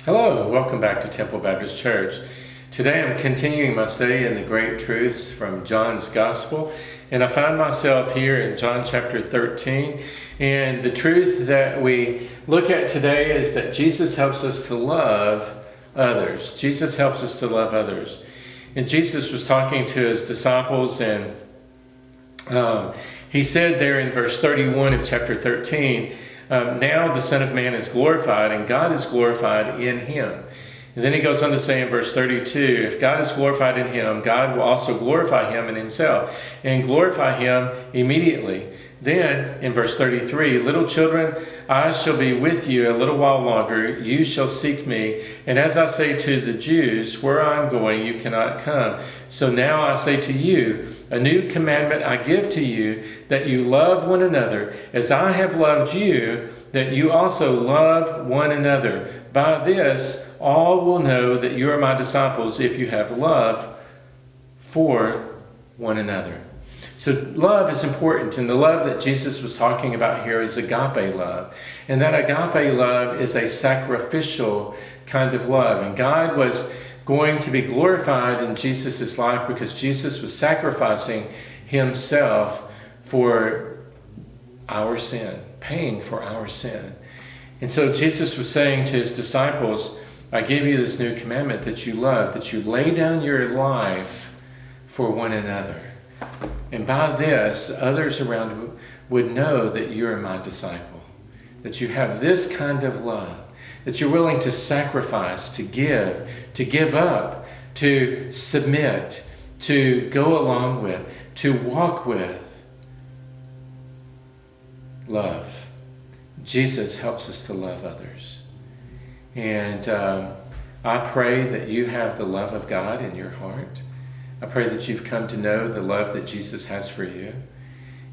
Hello, welcome back to Temple Baptist Church. Today I'm continuing my study in the great truths from John's Gospel, and I find myself here in John chapter 13. And the truth that we look at today is that Jesus helps us to love others. Jesus helps us to love others. And Jesus was talking to his disciples, and he said there in verse 31 of chapter 13, now the Son of Man is glorified, and God is glorified in him. And then he goes on to say in verse 32, if God is glorified in him, God will also glorify him in himself, and glorify him immediately. Then, in verse 33, little children, I shall be with you a little while longer. You shall seek me. And as I say to the Jews, where I am going, you cannot come. So now I say to you, a new commandment I give to you, that you love one another, as I have loved you, that you also love one another. By this, all will know that you are my disciples, if you have love for one another. So love is important, and the love that Jesus was talking about here is agape love. And that agape love is a sacrificial kind of love. And God was going to be glorified in Jesus' life because Jesus was sacrificing himself for our sin, paying for our sin. And so Jesus was saying to his disciples, I give you this new commandment, that you love, that you lay down your life for one another. And by this, others around would know that you're my disciple, that you have this kind of love, that you're willing to sacrifice, to give up, to submit, to go along with, to walk with. Love. Jesus helps us to love others. And I pray that you have the love of God in your heart. I pray that you've come to know the love that Jesus has for you.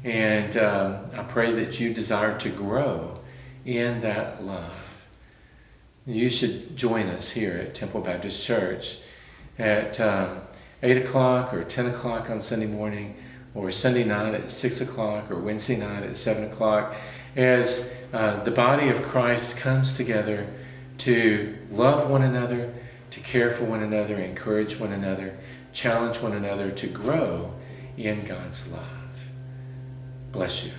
And I pray that you desire to grow in that love. You should join us here at Temple Baptist Church at 8 o'clock or 10 o'clock on Sunday morning, or Sunday night at 6 o'clock, or Wednesday night at 7 o'clock, as the body of Christ comes together to love one another, to care for one another, encourage one another, challenge one another to grow in God's love. Bless you.